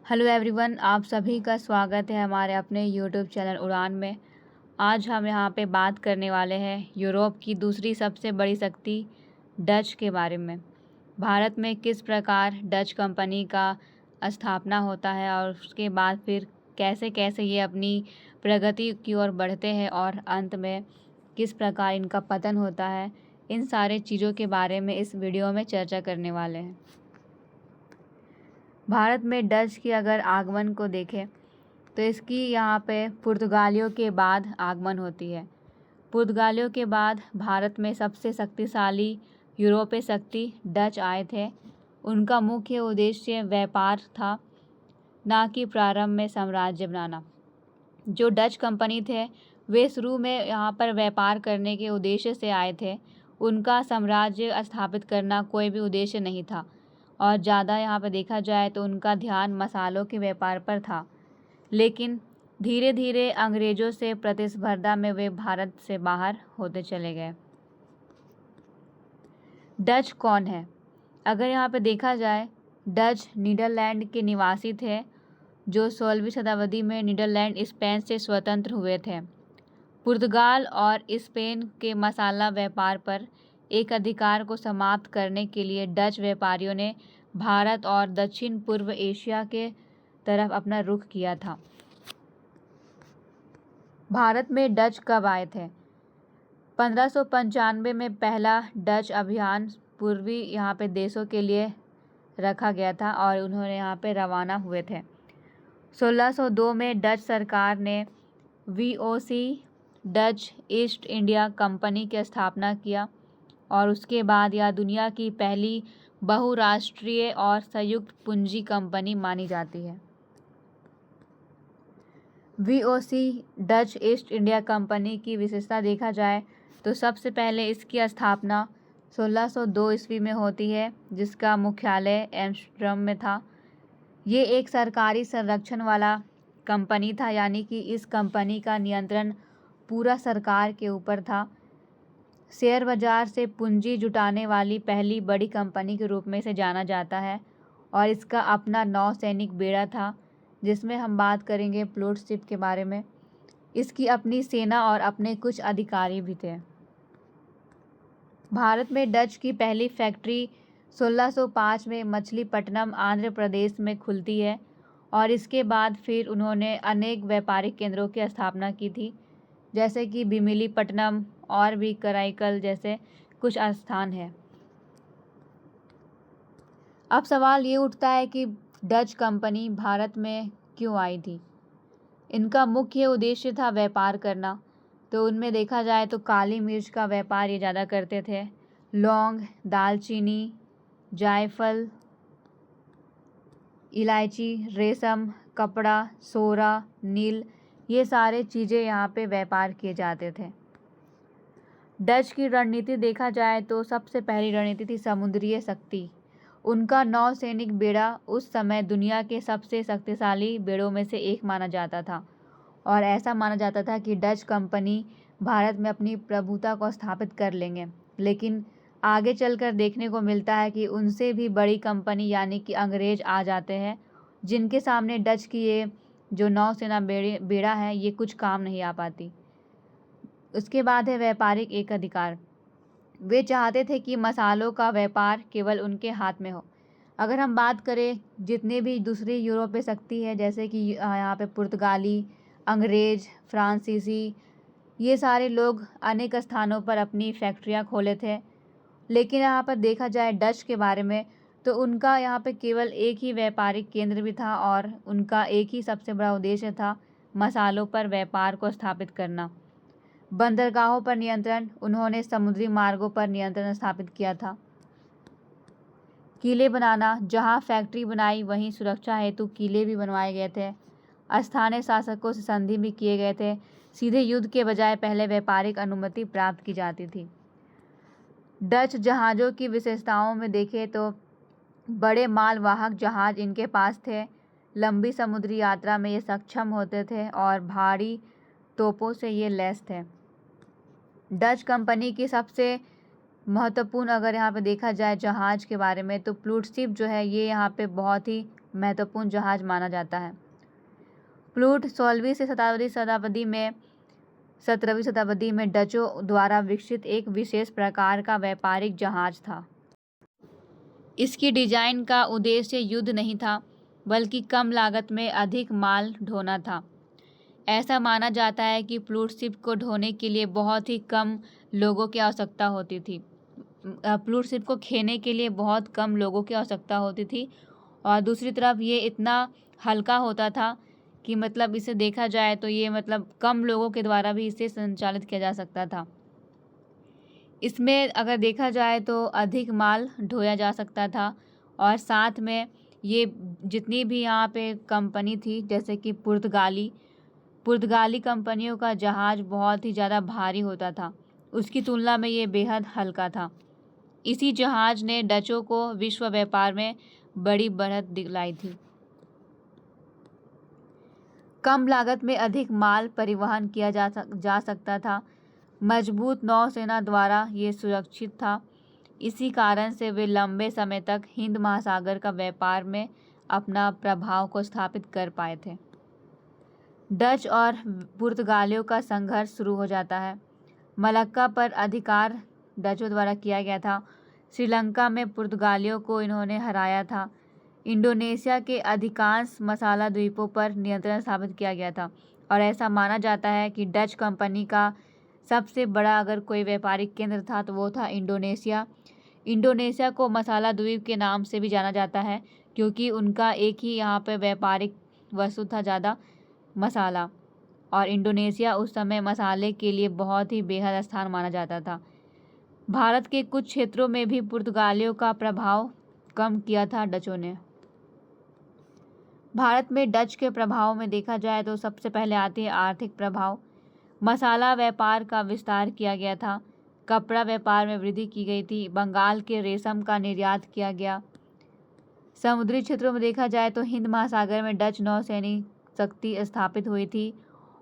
Hello everyone, आप सभी का स्वागत है हमारे अपने यूट्यूब चैनल उड़ान में। आज हम यहाँ पे बात करने वाले हैं यूरोप की दूसरी सबसे बड़ी शक्ति डच के बारे में। भारत में किस प्रकार डच कंपनी का स्थापना होता है और उसके बाद फिर कैसे कैसे ये अपनी प्रगति की ओर बढ़ते हैं और अंत में किस प्रकार इनका पतन होता है, इन सारे चीज़ों के बारे में इस वीडियो में चर्चा करने वाले हैं। भारत में डच की अगर आगमन को देखें तो इसकी यहाँ पे पुर्तगालियों के बाद आगमन होती है। पुर्तगालियों के बाद भारत में सबसे शक्तिशाली यूरोपीय शक्ति डच आए थे। उनका मुख्य उद्देश्य व्यापार था, ना कि प्रारंभ में साम्राज्य बनाना। जो डच कंपनी थे वे शुरू में यहाँ पर व्यापार करने के उद्देश्य से आए थे। उनका साम्राज्य स्थापित करना कोई भी उद्देश्य नहीं था और ज़्यादा यहाँ पर देखा जाए तो उनका ध्यान मसालों के व्यापार पर था। लेकिन धीरे धीरे अंग्रेज़ों से प्रतिस्पर्धा में वे भारत से बाहर होते चले गए। डच कौन है? अगर यहाँ पर देखा जाए, डच नीदरलैंड के निवासी थे जो 16वीं शताब्दी में नीदरलैंड स्पेन से स्वतंत्र हुए थे। पुर्तगाल और स्पेन के मसाला व्यापार पर एक अधिकार को समाप्त करने के लिए डच व्यापारियों ने भारत और दक्षिण पूर्व एशिया के तरफ अपना रुख किया था। भारत में डच कब आए थे? 1595 में पहला डच अभियान पूर्वी यहाँ पे देशों के लिए रखा गया था और उन्होंने यहाँ पे रवाना हुए थे। 1602 में डच सरकार ने VOC Dutch east India company की स्थापना किया और उसके बाद यह दुनिया की पहली बहुराष्ट्रीय और संयुक्त पूंजी कंपनी मानी जाती है। VOC Dutch east India company की विशेषता देखा जाए तो सबसे पहले इसकी स्थापना 1602 ईस्वी में होती है, जिसका मुख्यालय एम्स्टर्डम में था। ये एक सरकारी संरक्षण वाला कंपनी था, यानी कि इस कंपनी का नियंत्रण पूरा सरकार के ऊपर था। शेयर बाजार से पूंजी जुटाने वाली पहली बड़ी कंपनी के रूप में इसे जाना जाता है और इसका अपना नौसैनिक बेड़ा था, जिसमें हम बात करेंगे प्लूट शिप के बारे में। इसकी अपनी सेना और अपने कुछ अधिकारी भी थे। भारत में डच की पहली फैक्ट्री 1605 में मछलीपट्टनम आंध्र प्रदेश में खुलती है और इसके बाद फिर उन्होंने अनेक व्यापारिक केंद्रों की स्थापना की थी, जैसे कि भीमिलीपट्टनम और भी कराईकल जैसे कुछ स्थान हैं। अब सवाल ये उठता है कि डच कंपनी भारत में क्यों आई थी? इनका मुख्य उद्देश्य था व्यापार करना। तो उनमें देखा जाए तो काली मिर्च का व्यापार ये ज़्यादा करते थे। लौंग, दालचीनी, जायफल, इलायची, रेशम, कपड़ा, सोरा, नील, ये सारे चीज़ें यहाँ पे व्यापार किए जाते थे। डच की रणनीति देखा जाए तो सबसे पहली रणनीति थी समुद्रीय शक्ति। उनका नौसैनिक बेड़ा उस समय दुनिया के सबसे शक्तिशाली बेड़ों में से एक माना जाता था और ऐसा माना जाता था कि डच कंपनी भारत में अपनी प्रभुता को स्थापित कर लेंगे। लेकिन आगे चलकर देखने को मिलता है कि उनसे भी बड़ी कंपनी यानी कि अंग्रेज आ जाते हैं, जिनके सामने डच की ये जो नौसेना बेड़ा है ये कुछ काम नहीं आ पाती। उसके बाद है व्यापारिक एकाधिकार। वे चाहते थे कि मसालों का व्यापार केवल उनके हाथ में हो। अगर हम बात करें जितने भी दूसरी यूरोपीय शक्ति है, जैसे कि यहाँ पे पुर्तगाली, अंग्रेज, फ्रांसीसी, ये सारे लोग अनेक स्थानों पर अपनी फैक्ट्रियाँ खोले थे। लेकिन यहाँ पर देखा जाए डच के बारे में तो उनका यहाँ पे केवल एक ही व्यापारिक केंद्र भी था और उनका एक ही सबसे बड़ा उद्देश्य था मसालों पर व्यापार को स्थापित करना। बंदरगाहों पर नियंत्रण, उन्होंने समुद्री मार्गों पर नियंत्रण स्थापित किया था। किले बनाना, जहाँ फैक्ट्री बनाई वहीं सुरक्षा हेतु किले भी बनवाए गए थे। स्थानीय शासकों से संधि भी किए गए थे। सीधे युद्ध के बजाय पहले व्यापारिक अनुमति प्राप्त की जाती थी। डच जहाज़ों की विशेषताओं में देखें तो बड़े मालवाहक जहाज़ इनके पास थे। लंबी समुद्री यात्रा में ये सक्षम होते थे और भारी तोपों से ये लैस थे। डच कंपनी की सबसे महत्वपूर्ण अगर यहाँ पे देखा जाए जहाज़ के बारे में तो प्लूट शिप जो है ये यहाँ पे बहुत ही महत्वपूर्ण जहाज माना जाता है। प्लूट 16वीं से 17वीं शताब्दी में डचों द्वारा विकसित एक विशेष प्रकार का व्यापारिक जहाज था। इसकी डिजाइन का उद्देश्य युद्ध नहीं था, बल्कि कम लागत में अधिक माल ढोना था। ऐसा माना जाता है कि प्लूट शिप को ढोने के लिए बहुत ही कम लोगों की आवश्यकता होती थी। प्लूट शिप को खेने के लिए बहुत कम लोगों की आवश्यकता होती थी, और दूसरी तरफ ये इतना हल्का होता था कि मतलब इसे देखा जाए तो ये मतलब कम लोगों के द्वारा भी इसे संचालित किया जा सकता था। इसमें अगर देखा जाए तो अधिक माल ढोया जा सकता था, और साथ में ये जितनी भी यहाँ पे कंपनी थी, जैसे कि पुर्तगाली कंपनियों का जहाज बहुत ही ज़्यादा भारी होता था, उसकी तुलना में ये बेहद हल्का था। इसी जहाज ने डचों को विश्व व्यापार में बड़ी बढ़त दिलाई थी। कम लागत में अधिक माल परिवहन किया जा सकता था। मजबूत नौसेना द्वारा ये सुरक्षित था। इसी कारण से वे लंबे समय तक हिंद महासागर का व्यापार में अपना प्रभाव को स्थापित कर पाए थे। डच और पुर्तगालियों का संघर्ष शुरू हो जाता है। मलक्का पर अधिकार डचों द्वारा किया गया था। श्रीलंका में पुर्तगालियों को इन्होंने हराया था। इंडोनेशिया के अधिकांश मसाला द्वीपों पर नियंत्रण स्थापित किया गया था, और ऐसा माना जाता है कि डच कंपनी का सबसे बड़ा अगर कोई व्यापारिक केंद्र था तो वो था इंडोनेशिया। इंडोनेशिया को मसाला द्वीप के नाम से भी जाना जाता है, क्योंकि उनका एक ही यहाँ पे व्यापारिक वस्तु था ज़्यादा, मसाला, और इंडोनेशिया उस समय मसाले के लिए बहुत ही बेहद स्थान माना जाता था। भारत के कुछ क्षेत्रों में भी पुर्तगालियों का प्रभाव कम किया था डचों ने। भारत में डच के प्रभाव में देखा जाए तो सबसे पहले आती है आर्थिक प्रभाव। मसाला व्यापार का विस्तार किया गया था। कपड़ा व्यापार में वृद्धि की गई थी। बंगाल के रेशम का निर्यात किया गया। समुद्री क्षेत्रों में देखा जाए तो हिंद महासागर में डच नौसैनिक शक्ति स्थापित हुई थी,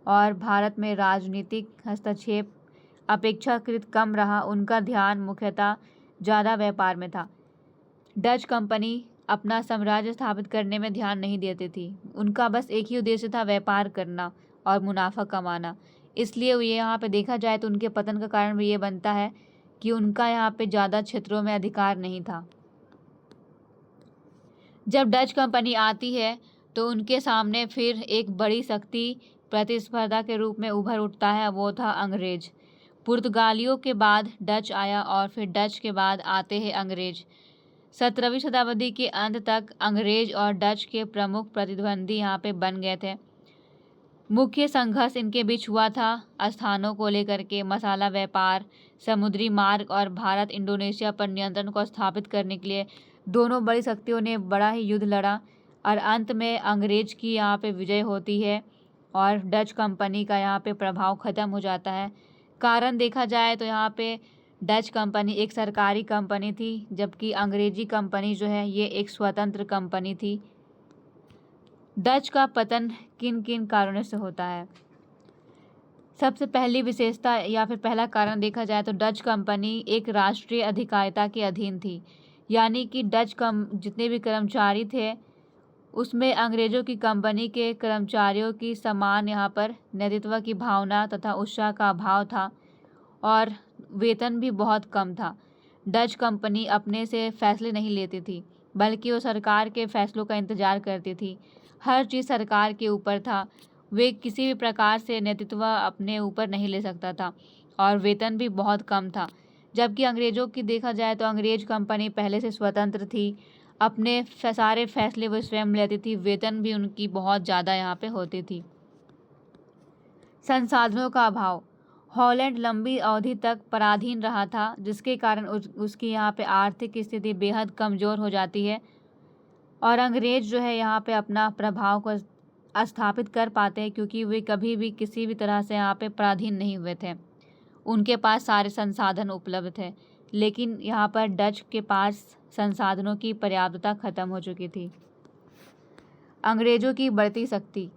और भारत में राजनीतिक हस्तक्षेप अपेक्षाकृत कम रहा। उनका ध्यान मुख्यतः ज़्यादा व्यापार में था। डच कंपनी अपना साम्राज्य स्थापित करने में ध्यान नहीं देती थी। उनका बस एक ही उद्देश्य था, व्यापार करना और मुनाफा कमाना। इसलिए ये यहाँ पे देखा जाए तो उनके पतन का कारण भी ये बनता है कि उनका यहाँ पे ज़्यादा क्षेत्रों में अधिकार नहीं था। जब डच कंपनी आती है तो उनके सामने फिर एक बड़ी शक्ति प्रतिस्पर्धा के रूप में उभर उठता है, वो था अंग्रेज। पुर्तगालियों के बाद डच आया, और फिर डच के बाद आते हैं अंग्रेज। 17वीं शताब्दी के अंत तक अंग्रेज और डच के प्रमुख प्रतिद्वंदी यहाँ पे बन गए थे। मुख्य संघर्ष इनके बीच हुआ था स्थानों को लेकर के, मसाला व्यापार, समुद्री मार्ग और भारत इंडोनेशिया पर नियंत्रण को स्थापित करने के लिए दोनों बड़ी शक्तियों ने बड़ा ही युद्ध लड़ा, और अंत में अंग्रेज की यहाँ पे विजय होती है और डच कंपनी का यहाँ पे प्रभाव ख़त्म हो जाता है। कारण देखा जाए तो यहाँ पे डच कंपनी एक सरकारी कंपनी थी, जबकि अंग्रेजी कंपनी जो है ये एक स्वतंत्र कंपनी थी। डच का पतन किन किन कारणों से होता है? सबसे पहली विशेषता या फिर पहला कारण देखा जाए तो डच कंपनी एक राष्ट्रीय अधिकारिता के अधीन थी, यानी कि जितने भी कर्मचारी थे उसमें अंग्रेज़ों की कंपनी के कर्मचारियों की समान यहाँ पर नेतृत्व की भावना तथा उत्साह का अभाव था, और वेतन भी बहुत कम था। डच कंपनी अपने से फैसले नहीं लेती थी, बल्कि वो सरकार के फैसलों का इंतज़ार करती थी। हर चीज़ सरकार के ऊपर था। वे किसी भी प्रकार से नेतृत्व अपने ऊपर नहीं ले सकता था, और वेतन भी बहुत कम था। जबकि अंग्रेज़ों की देखा जाए तो अंग्रेज कंपनी पहले से स्वतंत्र थी, अपने सारे फैसले वो स्वयं लेती थी। वेतन भी उनकी बहुत ज़्यादा यहाँ पे होती थी। संसाधनों का अभाव। हॉलैंड लंबी अवधि तक पराधीन रहा था, जिसके कारण उसकी यहाँ पे आर्थिक स्थिति बेहद कमज़ोर हो जाती है, और अंग्रेज जो है यहाँ पे अपना प्रभाव को स्थापित कर पाते हैं, क्योंकि वे कभी भी किसी भी तरह से यहाँ पे पराधीन नहीं हुए थे। उनके पास सारे संसाधन उपलब्ध थे, लेकिन यहाँ पर डच के पास संसाधनों की पर्याप्तता खत्म हो चुकी थी। अंग्रेज़ों की बढ़ती शक्ति।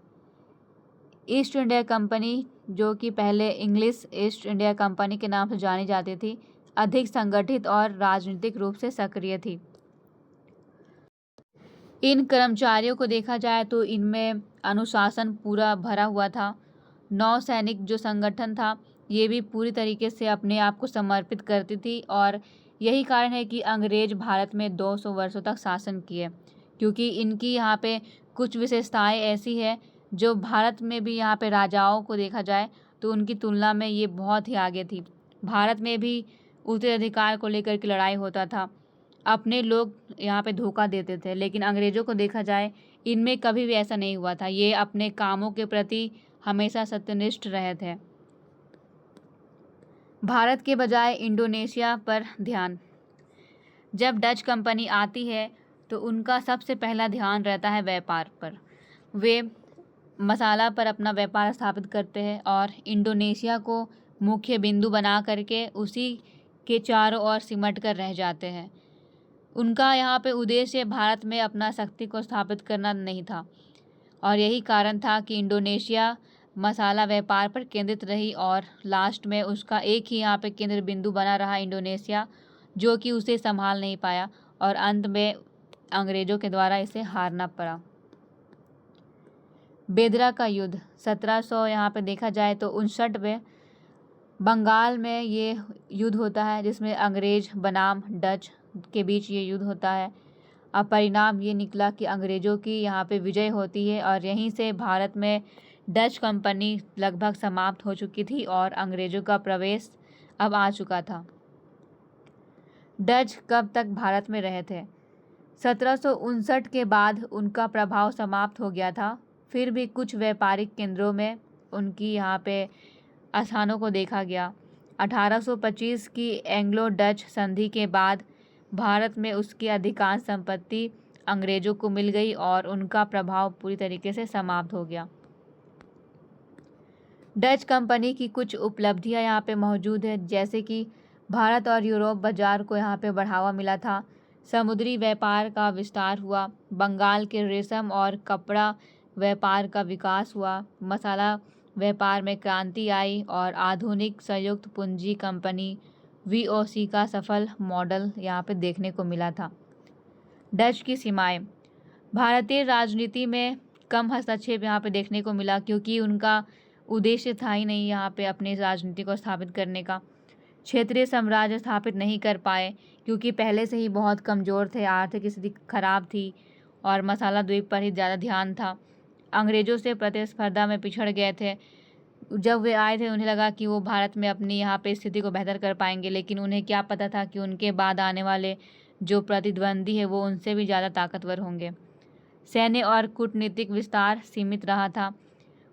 ईस्ट इंडिया कंपनी, जो कि पहले इंग्लिश ईस्ट इंडिया कंपनी के नाम से जानी जाती थी, अधिक संगठित और राजनीतिक रूप से सक्रिय थी। इन कर्मचारियों को देखा जाए तो इनमें अनुशासन पूरा भरा हुआ था। नौसैनिक जो संगठन था ये भी पूरी तरीके से अपने आप को समर्पित करती थी और यही कारण है कि अंग्रेज भारत में 200 वर्षों तक शासन किए, क्योंकि इनकी यहाँ पे कुछ विशेषताएं ऐसी है जो भारत में भी यहाँ पे राजाओं को देखा जाए तो उनकी तुलना में ये बहुत ही आगे थी। भारत में भी उत्तराधिकार को लेकर के लड़ाई होता था, अपने लोग यहाँ पे धोखा देते थे, लेकिन अंग्रेज़ों को देखा जाए इनमें कभी भी ऐसा नहीं हुआ था। ये अपने कामों के प्रति हमेशा सत्यनिष्ठ रहे थे। भारत के बजाय इंडोनेशिया पर ध्यान। जब डच कंपनी आती है तो उनका सबसे पहला ध्यान रहता है व्यापार पर। वे मसाला पर अपना व्यापार स्थापित करते हैं और इंडोनेशिया को मुख्य बिंदु बना करके उसी के चारों ओर सिमट कर रह जाते हैं। उनका यहाँ पे उद्देश्य भारत में अपना शक्ति को स्थापित करना नहीं था और यही कारण था कि इंडोनेशिया मसाला व्यापार पर केंद्रित रही और लास्ट में उसका एक ही यहाँ पे केंद्र बिंदु बना रहा इंडोनेशिया, जो कि उसे संभाल नहीं पाया और अंत में अंग्रेज़ों के द्वारा इसे हारना पड़ा। बेदरा का युद्ध 1700 यहाँ पे देखा जाए तो 59 में बंगाल में ये युद्ध होता है, जिसमें अंग्रेज बनाम डच के बीच ये युद्ध होता है। अब परिणाम ये निकला कि अंग्रेज़ों की यहाँ पे विजय होती है और यहीं से भारत में डच कंपनी लगभग समाप्त हो चुकी थी और अंग्रेज़ों का प्रवेश अब आ चुका था। डच कब तक भारत में रहे थे? 1759 के बाद उनका प्रभाव समाप्त हो गया था, फिर भी कुछ व्यापारिक केंद्रों में उनकी यहाँ पे स्थानों को देखा गया। 1825 की एंग्लो डच संधि के बाद भारत में उसकी अधिकांश संपत्ति अंग्रेज़ों को मिल गई और उनका प्रभाव पूरी तरीके से समाप्त हो गया। डच कंपनी की कुछ उपलब्धियां यहाँ पे मौजूद है, जैसे कि भारत और यूरोप बाज़ार को यहाँ पे बढ़ावा मिला था, समुद्री व्यापार का विस्तार हुआ, बंगाल के रेशम और कपड़ा व्यापार का विकास हुआ, मसाला व्यापार में क्रांति आई और आधुनिक संयुक्त पूंजी कंपनी VOC का सफल मॉडल यहाँ पे देखने को मिला था। डच की सीमाएं। भारतीय राजनीति में कम हस्तक्षेप यहाँ पे देखने को मिला, क्योंकि उनका उद्देश्य था ही नहीं यहाँ पे अपनी राजनीति को स्थापित करने का। क्षेत्रीय साम्राज्य स्थापित नहीं कर पाए क्योंकि पहले से ही बहुत कमज़ोर थे, आर्थिक स्थिति खराब थी और मसाला द्वीप पर ही ज़्यादा ध्यान था। अंग्रेज़ों से प्रतिस्पर्धा में पिछड़ गए थे। जब वे आए थे उन्हें लगा कि वो भारत में अपनी यहाँ पे स्थिति को बेहतर कर पाएंगे, लेकिन उन्हें क्या पता था कि उनके बाद आने वाले जो प्रतिद्वंदी है वो उनसे भी ज़्यादा ताकतवर होंगे। सैन्य और कूटनीतिक विस्तार सीमित रहा था।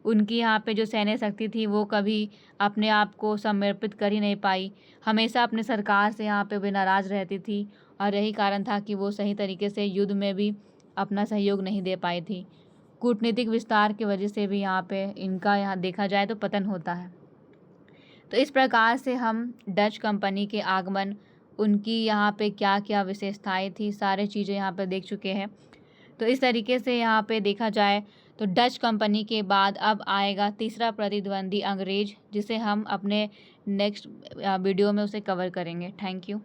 उनकी यहाँ पे जो सैन्य शक्ति थी वो कभी अपने आप को समर्पित कर ही नहीं पाई, हमेशा अपने सरकार से यहाँ पे वे नाराज़ रहती थी और यही कारण था कि वो सही तरीके से युद्ध में भी अपना सहयोग नहीं दे पाई थी। कूटनीतिक विस्तार की वजह से भी यहाँ पे इनका यहाँ देखा जाए तो पतन होता है। तो इस प्रकार से हम डच कंपनी के आगमन, उनकी यहाँ पे क्या क्या विशेषताएं थी, सारे चीज़ें यहाँ पे देख चुके हैं। तो इस तरीके से यहाँ पे देखा जाए तो डच कंपनी के बाद अब आएगा तीसरा प्रतिद्वंदी अंग्रेज, जिसे हम अपने नेक्स्ट वीडियो में उसे कवर करेंगे। Thank you.